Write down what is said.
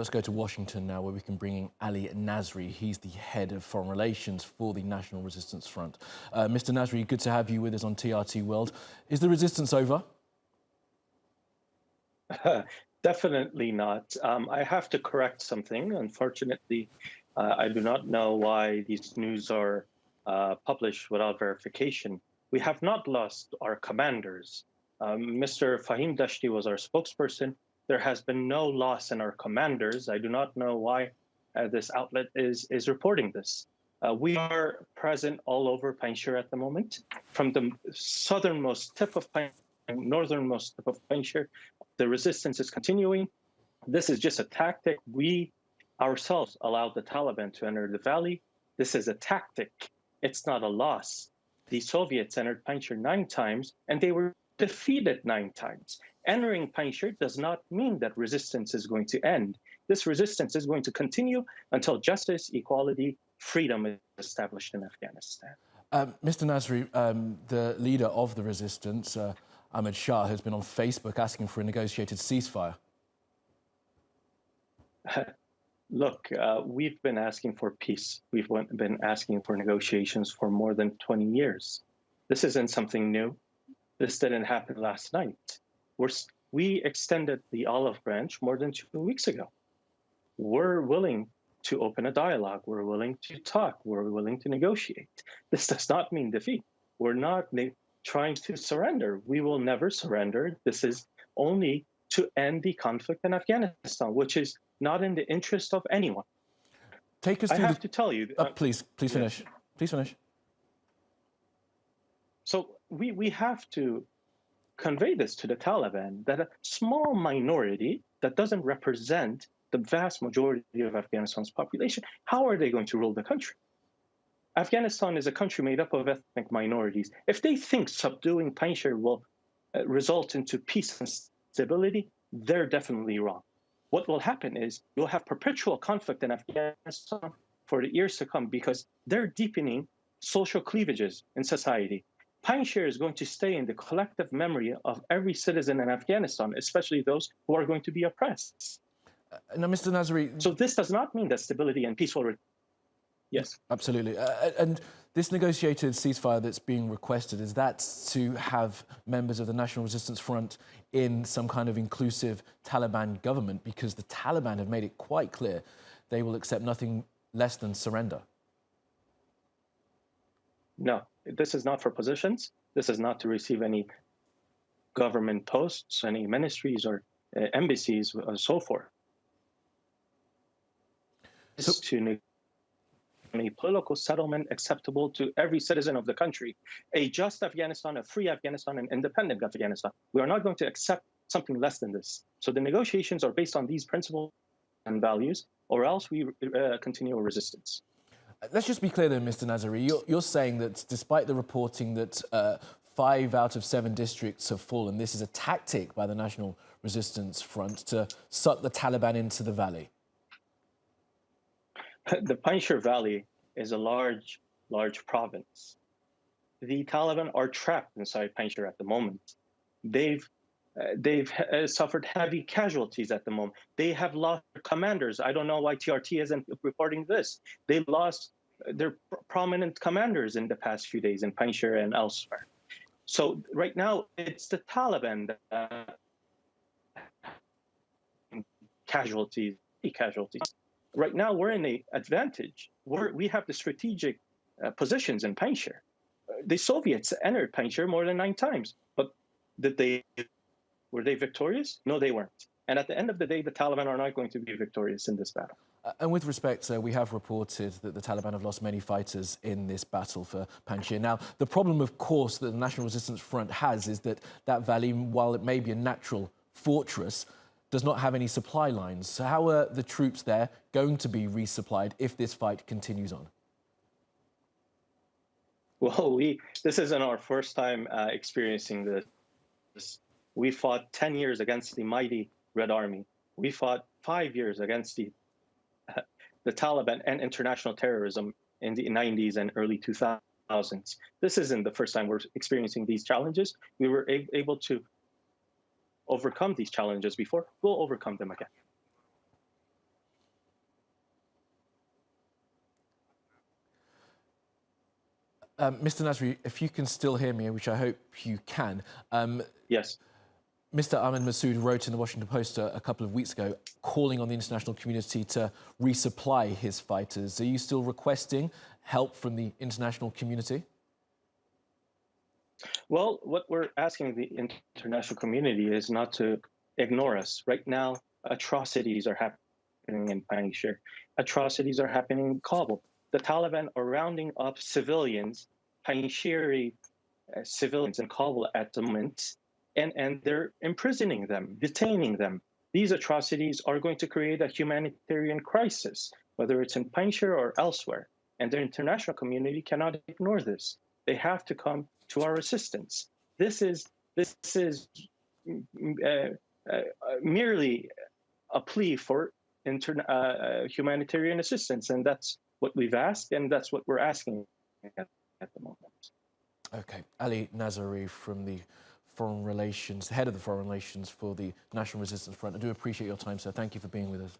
Let's go to Washington now, where we can bring in Ali Nazary. He's the head of foreign relations for the National Resistance Front. Mr. Nazary, good to have you with us on TRT World. Is the resistance over? Definitely not. I have to correct something. Unfortunately, I do not know why these news are published without verification. We have not lost our commanders. Mr. Fahim Dashti was our spokesperson. There has been no loss in our commanders. I do not know why this outlet is reporting this. We are present all over Panjshir at the moment, from the southernmost tip of Panjshir, northernmost tip of Panjshir. The resistance is continuing. This is just a tactic. We ourselves allowed the Taliban to enter the valley. This is a tactic. It's not a loss. The Soviets entered Panjshir 9 times, and they were defeated 9 times. Entering Panjshir does not mean that resistance is going to end. This resistance is going to continue until justice, equality, freedom is established in Afghanistan. Mr. Nazary, the leader of the resistance, Ahmed Shah, has been on Facebook asking for a negotiated ceasefire. Look, we've been asking for peace. We've been asking for negotiations for more than 20 years. This isn't something new. This didn't happen last night. We extended the olive branch more than 2 weeks ago. We're willing to open a dialogue. We're willing to talk. We're willing to negotiate. This does not mean defeat. We're not trying to surrender. We will never surrender. This is only to end the conflict in Afghanistan, which is not in the interest of anyone. Take us through. I have to tell you. Please finish. Please finish. So we have to convey this to the Taliban, that a small minority that doesn't represent the vast majority of Afghanistan's population, how are they going to rule the country? Afghanistan is a country made up of ethnic minorities. If they think subduing Panjshir will result into peace and stability, they're definitely wrong. What will happen is you'll have perpetual conflict in Afghanistan for the years to come because they're deepening social cleavages in society. Panjshir is going to stay in the collective memory of every citizen in Afghanistan, especially those who are going to be oppressed. Now, Mr. Nazary... So this does not mean that stability and peace will... Yes. Absolutely. And this negotiated ceasefire that's being requested, is that to have members of the National Resistance Front in some kind of inclusive Taliban government? Because the Taliban have made it quite clear they will accept nothing less than surrender. No, this is not for positions. This is not to receive any government posts, any ministries or embassies, or so forth. This is to a political settlement acceptable to every citizen of the country, a just Afghanistan, a free Afghanistan, an independent Afghanistan. We are not going to accept something less than this. So the negotiations are based on these principles and values, or else we continue a resistance. Let's just be clear then, Mr. Nazary. You're saying that despite the reporting that 5 out of 7 districts have fallen, this is a tactic by the National Resistance Front to suck the Taliban into the valley. The Panjshir Valley is a large province. The Taliban are trapped inside Panjshir at the moment. They've suffered heavy casualties at the moment. They have lost their commanders. I don't know why TRT isn't reporting this. They've lost their prominent commanders in the past few days in Panjshir and elsewhere. So right now, it's the Taliban that casualties. Right now, we're in an advantage. We have the strategic positions in Panjshir. The Soviets entered Panjshir more than 9 times, but were they victorious? No, they weren't. And at the end of the day, the Taliban are not going to be victorious in this battle. And with respect, we have reported that the Taliban have lost many fighters in this battle for Panjshir. Now, the problem, of course, that the National Resistance Front has is that that valley, while it may be a natural fortress, does not have any supply lines. So how are the troops there going to be resupplied if this fight continues on? Well, this isn't our first time experiencing this. We fought 10 years against the mighty Red Army. We fought 5 years against the Taliban and international terrorism in the 90s and early 2000s. This isn't the first time we're experiencing these challenges. We were able to overcome these challenges before. We'll overcome them again. Mr. Nazary, if you can still hear me, which I hope you can, Yes. Mr. Ahmed Massoud wrote in the Washington Post a couple of weeks ago calling on the international community to resupply his fighters. Are you still requesting help from the international community? Well, what we're asking the international community is not to ignore us. Right now, atrocities are happening in Panjshir. Atrocities are happening in Kabul. The Taliban are rounding up civilians, Panjshiri civilians in Kabul at the moment, and they're imprisoning them, detaining them. These atrocities are going to create a humanitarian crisis, whether it's in Panjshir or elsewhere. And the international community cannot ignore this. They have to come to our assistance. This is merely a plea for humanitarian assistance, and that's what we've asked, and that's what we're asking at the moment. Okay, Ali Nazary from the Foreign Relations, head of the Foreign Relations for the National Resistance Front. I do appreciate your time, sir. Thank you for being with us.